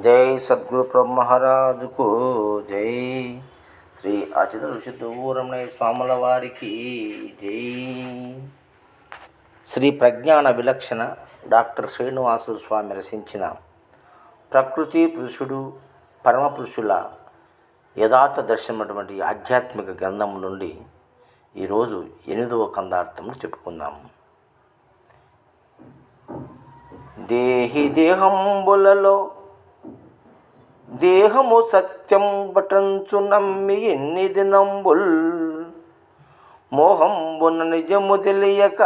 జై సద్గురు బ్రహ్మరాజుకు జై. శ్రీ అచ్యుత ఋషి దూరమణయ్య స్వాముల వారికి జై. శ్రీ ప్రజ్ఞాన విలక్షణ డాక్టర్ శ్రీనివాసులు స్వామి రచించిన ప్రకృతి పురుషుడు పరమపురుషుల యథార్థ దర్శనమైనటువంటి ఆధ్యాత్మిక గ్రంథం నుండి ఈరోజు 8వ కందార్థమును చెప్పుకుందాము. దేహి దేహంబులలో దేహము సత్యం బటంచు నమ్మి ఎన్ని దినంబుల్ మోహంబున నిజము తెలియక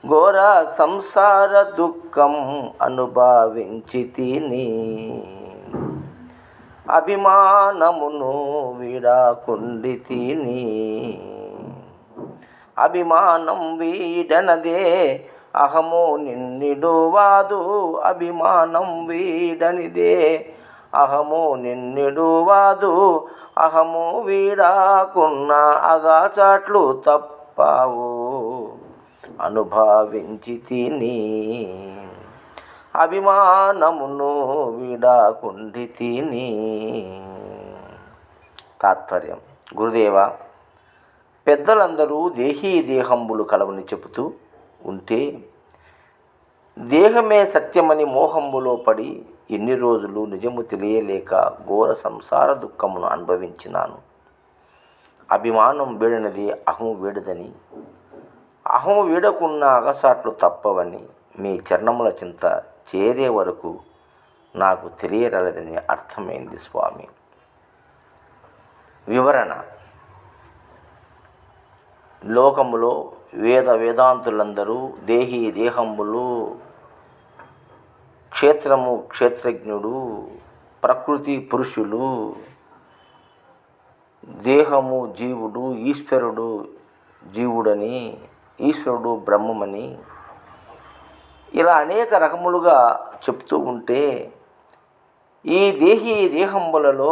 ఘోర సంసార దుఃఖం అనుభవించి తిని అభిమానమును వీడాకుండి తిని అభిమానం వీడనదే అహము నిన్నిడువాదు అభిమానం వీడనిదే అహము నిన్నిడువాదు అహము వీడాకున్న అగాచాట్లు తప్పవు అనుభవించి తిని అభిమానమును వీడాకుండి తిని. తాత్పర్యం: గురుదేవ, పెద్దలందరూ దేహీ దేహంబులు కలవని చెబుతూ ఉంటే దేహమే సత్యమని మోహంబులో పడి ఎన్ని రోజులు నిజము తెలియలేక ఘోర సంసార దుఃఖమును అనుభవించినాను. అభిమానం వీడనిది అహము వీడదని, అహము వీడకున్న అగసాట్లు తప్పవని మీ చరణముల చింత చేరే వరకు నాకు తెలియరాలేదని అర్థమైంది స్వామి. వివరణ: లోకములో వేదాంతులందరూ దేహీ దేహంబులు, క్షేత్రము క్షేత్రజ్ఞుడు, ప్రకృతి పురుషులు, దేహము జీవుడు, ఈశ్వరుడు జీవుడని, ఈశ్వరుడు బ్రహ్మమని ఇలా అనేక రకములుగా చెప్తూ ఉంటే ఈ దేహీ దేహంబులలో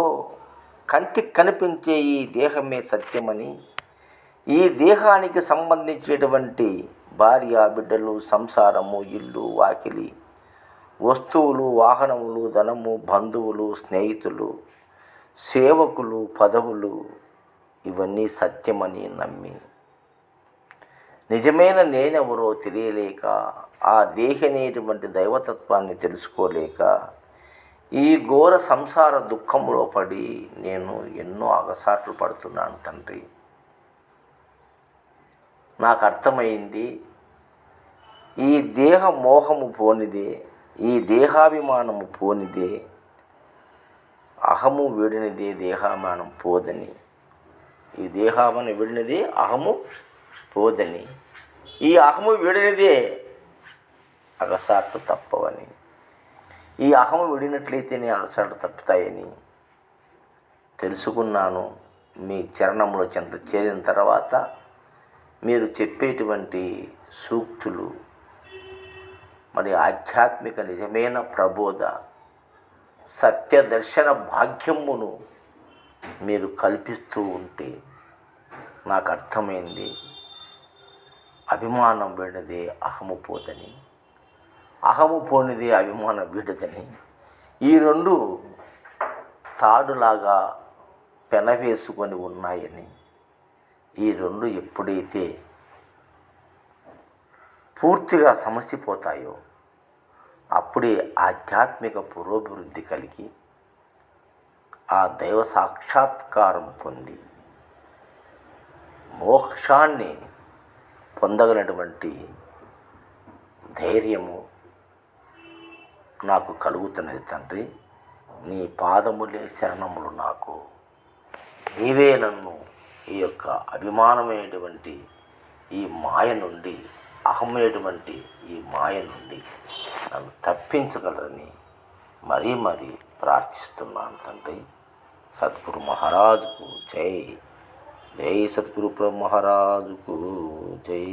కంటికి కనిపించే ఈ దేహమే సత్యమని, ఈ దేహానికి సంబంధించేటువంటి భార్య బిడ్డలు, సంసారము, ఇల్లు వాకిలి, వస్తువులు, వాహనములు, ధనము, బంధువులు, స్నేహితులు, సేవకులు, పదవులు ఇవన్నీ సత్యమని నమ్మి నిజమైన నేనెవరో తెలియలేక ఆ దేహనేటువంటి దైవతత్వాన్ని తెలుసుకోలేక ఈ ఘోర సంసార దుఃఖంలో పడి నేను ఎన్నో అగసాట్లు పడుతున్నాను తండ్రి. నాకు అర్థమైంది, ఈ దేహ మోహము పోనిదే, ఈ దేహాభిమానము పోనిదే, అహము వీడినదే దేహాభిమానం పోదని, ఈ దేహాభిమానం వీడినదే అహము పోదని, ఈ అహము వీడినదే అగసాట్లు తప్పవని, ఈ అహము విడినట్లయితేనే అగసాట్లు తప్పుతాయని తెలుసుకున్నాను. మీ చరణంలో చెంత చేరిన తర్వాత మీరు చెప్పేటువంటి సూక్తులు మరి ఆధ్యాత్మిక నిజమైన ప్రబోధ సత్య దర్శన భాగ్యమును మీరు కల్పిస్తూ ఉంటే నాకు అర్థమైంది, అభిమానం వీడదే అహము పోదని, అహము పోనిదే అభిమానం వీడదని, ఈ రెండు తాడులాగా పెనవేసుకొని ఉన్నాయని, ఈ రెండు ఎప్పుడైతే పూర్తిగా సమసిపోతాయో అప్పుడే ఆధ్యాత్మిక పురోభివృద్ధి కలిగి ఆ దైవ సాక్షాత్కారం పొంది మోక్షాన్ని పొందగలిగినటువంటి ధైర్యము నాకు కలుగుతున్నది తండ్రి. నీ పాదములే శరణములు నాకు. నీవే నన్ను ఈ యొక్క అభిమానమైనటువంటి ఈ మాయ నుండి, అహమైనటువంటి ఈ మాయ నుండి నన్ను తప్పించగలరని మరీ మరీ ప్రార్థిస్తున్నాను తండ్రి. సద్గురు మహారాజుకు జై. జై సద్గురు మహారాజుకు జై.